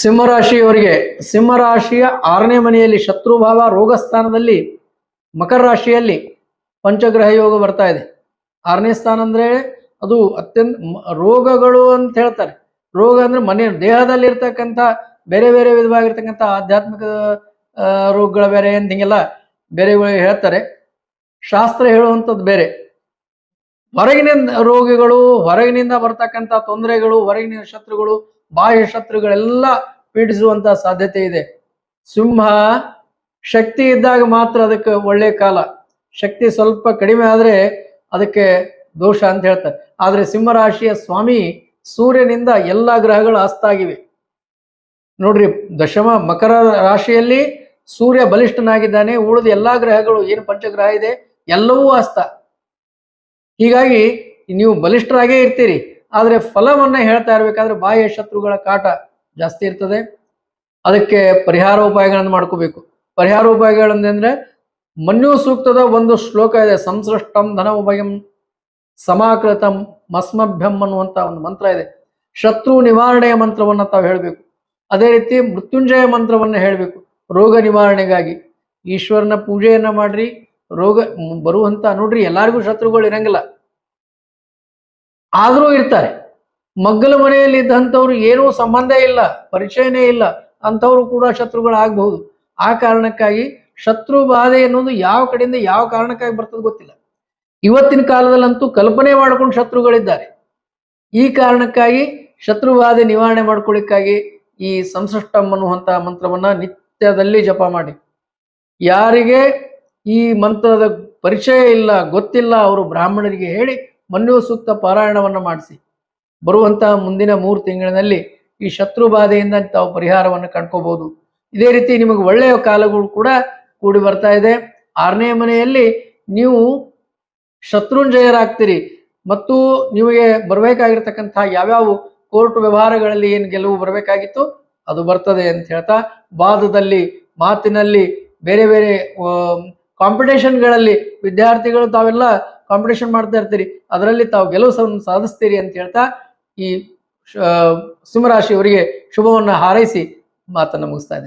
ಸಿಂಹರಾಶಿಯವರಿಗೆ ಸಿಂಹರಾಶಿಯ 6ನೇ ಮನೆಯಲ್ಲಿ ಶತ್ರುಭಾವ ರೋಗ ಸ್ಥಾನದಲ್ಲಿ ಮಕರ ರಾಶಿಯಲ್ಲಿ ಪಂಚಗ್ರಹ ಯೋಗ ಬರ್ತಾ ಇದೆ. 6ನೇ ಸ್ಥಾನ ಅಂದ್ರೆ ಅದು ಅತ್ಯಂತ ರೋಗಗಳು ಅಂತ ಹೇಳ್ತಾರೆ. ರೋಗ ಅಂದ್ರೆ ಮನೆ ದೇಹದಲ್ಲಿ ಇರ್ತಕ್ಕಂಥ ಬೇರೆ ಬೇರೆ ವಿಧವಾಗಿರ್ತಕ್ಕಂಥ ಆಧ್ಯಾತ್ಮಿಕ ರೋಗಗಳ ಬೇರೆ ಅಂತ ಹಿಂಗೆಲ್ಲ ಬೇರೆ ಹೇಳ್ತಾರೆ. ಶಾಸ್ತ್ರ ಹೇಳುವಂಥದ್ದು ಬೇರೆ. ಹೊರಗಿನ ರೋಗಿಗಳು, ಹೊರಗಿನಿಂದ ಬರ್ತಕ್ಕಂಥ ತೊಂದರೆಗಳು, ಹೊರಗಿನ ಶತ್ರುಗಳು, ಬಾಹ್ಯ ಶತ್ರುಗಳೆಲ್ಲ ಪೀಡಿಸುವಂತ ಸಾಧ್ಯತೆ ಇದೆ. ಸಿಂಹ ಶಕ್ತಿ ಇದ್ದಾಗ ಮಾತ್ರ ಅದಕ್ಕೆ ಒಳ್ಳೆ ಕಾಲ, ಶಕ್ತಿ ಸ್ವಲ್ಪ ಕಡಿಮೆ ಆದ್ರೆ ಅದಕ್ಕೆ ದೋಷ ಅಂತ ಹೇಳ್ತಾರೆ. ಆದ್ರೆ ಸಿಂಹರಾಶಿಯ ಸ್ವಾಮಿ ಸೂರ್ಯನಿಂದ ಎಲ್ಲ ಗ್ರಹಗಳು ಅಸ್ತಾಗಿವೆ ನೋಡ್ರಿ. ಮಕರ ರಾಶಿಯಲ್ಲಿ ಸೂರ್ಯ ಬಲಿಷ್ಠನಾಗಿದ್ದಾನೆ, ಉಳಿದ ಎಲ್ಲಾ ಗ್ರಹಗಳು ಏನು ಪಂಚಗ್ರಹ ಇದೆ ಎಲ್ಲವೂ ಅಸ್ತ. ಹೀಗಾಗಿ ನೀವು ಬಲಿಷ್ಠರಾಗೇ ಇರ್ತೀರಿ, ಆದ್ರೆ ಫಲವನ್ನ ಹೇಳ್ತಾ ಇರ್ಬೇಕಾದ್ರೆ ಬಾಹ್ಯ ಶತ್ರುಗಳ ಕಾಟ ಜಾಸ್ತಿ ಇರ್ತದೆ. ಅದಕ್ಕೆ ಪರಿಹಾರ ಉಪಾಯಗಳನ್ನು ಮಾಡ್ಕೋಬೇಕು. ಪರಿಹಾರ ಉಪಾಯಗಳಂದ್ರೆ ಮನ್ಯು ಸೂಕ್ತದ ಒಂದು ಶ್ಲೋಕ ಇದೆ, ಸಂಸೃಷ್ಟಂ ಧನ ಉಭಯಂ ಸಮಾಕೃತಂ ಮಸ್ಮಭ್ಯಂ ಅನ್ನುವಂತ ಒಂದು ಮಂತ್ರ ಇದೆ. ಶತ್ರು ನಿವಾರಣೆಯ ಮಂತ್ರವನ್ನ ತಾವು ಹೇಳಬೇಕು. ಅದೇ ರೀತಿ ಮೃತ್ಯುಂಜಯ ಮಂತ್ರವನ್ನ ಹೇಳಬೇಕು ರೋಗ ನಿವಾರಣೆಗಾಗಿ. ಈಶ್ವರನ ಪೂಜೆಯನ್ನ ಮಾಡ್ರಿ, ರೋಗ ಬರುವಂತ ನೋಡ್ರಿ. ಎಲ್ಲಾರಿಗೂ ಶತ್ರುಗಳು ಇರಂಗಿಲ್ಲ, ಆದ್ರೂ ಇರ್ತಾರೆ. ಮಗ್ಗಲ ಮನೆಯಲ್ಲಿ ಇದ್ದಂಥವ್ರು ಏನೂ ಸಂಬಂಧ ಇಲ್ಲ, ಪರಿಚಯನೇ ಇಲ್ಲ ಅಂಥವ್ರು ಕೂಡ ಶತ್ರುಗಳಾಗಬಹುದು. ಆ ಕಾರಣಕ್ಕಾಗಿ ಶತ್ರು ಬಾಧೆ ಅನ್ನೋದು ಯಾವ ಕಡೆಯಿಂದ ಯಾವ ಕಾರಣಕ್ಕಾಗಿ ಬರ್ತದೆ ಗೊತ್ತಿಲ್ಲ. ಇವತ್ತಿನ ಕಾಲದಲ್ಲಂತೂ ಕಲ್ಪನೆ ಮಾಡ್ಕೊಂಡು ಶತ್ರುಗಳಿದ್ದಾರೆ. ಈ ಕಾರಣಕ್ಕಾಗಿ ಶತ್ರು ಬಾಧೆ ನಿವಾರಣೆ ಮಾಡ್ಕೊಳ್ಳಿಕ್ಕಾಗಿ ಈ ಸಂಸೃಷ್ಟಂ ಅನ್ನುವಂಥ ಮಂತ್ರವನ್ನ ನಿತ್ಯದಲ್ಲಿ ಜಪ ಮಾಡಿ. ಯಾರಿಗೆ ಈ ಮಂತ್ರದ ಪರಿಚಯ ಇಲ್ಲ, ಗೊತ್ತಿಲ್ಲ, ಅವರು ಬ್ರಾಹ್ಮಣರಿಗೆ ಹೇಳಿ ಮನ್ಯು ಸೂಕ್ತ ಪಾರಾಯಣವನ್ನು ಮಾಡಿಸಿ. ಬರುವಂತಹ ಮುಂದಿನ 3 ತಿಂಗಳಿನಲ್ಲಿ ಈ ಶತ್ರು ಬಾಧೆಯಿಂದ ತಾವು ಪರಿಹಾರವನ್ನು ಕಂಡ್ಕೋಬಹುದು. ಇದೇ ರೀತಿ ನಿಮಗೆ ಒಳ್ಳೆಯ ಕಾಲಗಳು ಕೂಡ ಕೂಡಿ ಬರ್ತಾ ಇದೆ. 6ನೇ ಮನೆಯಲ್ಲಿ ನೀವು ಶತ್ರುಂಜಯರಾಗ್ತೀರಿ ಮತ್ತು ನಿಮಗೆ ಬರಬೇಕಾಗಿರ್ತಕ್ಕಂತಹ ಯಾವ್ಯಾವ ಕೋರ್ಟ್ ವ್ಯವಹಾರಗಳಲ್ಲಿ ಏನು ಗೆಲುವು ಬರಬೇಕಾಗಿತ್ತು ಅದು ಬರ್ತದೆ ಅಂತ ಹೇಳ್ತಾ, ವಾದದಲ್ಲಿ, ಮಾತಿನಲ್ಲಿ, ಬೇರೆ ಬೇರೆ ಕಾಂಪಿಟೇಷನ್ಗಳಲ್ಲಿ ವಿದ್ಯಾರ್ಥಿಗಳು ತಾವೆಲ್ಲ ಕಾಂಪಿಟೇಷನ್ ಮಾಡ್ತಾ ಇರ್ತೀರಿ, ಅದರಲ್ಲಿ ತಾವು ಗೆಲುವು ಸಾಧಿಸ್ತೀರಿ ಅಂತ ಹೇಳ್ತಾ ಈ ಸಿಂಹರಾಶಿಯವರಿಗೆ ಶುಭವನ್ನ ಹಾರೈಸಿ ಮಾತನ್ನು ಮುಗಿಸ್ತಾ ಇದ್ದೇನೆ.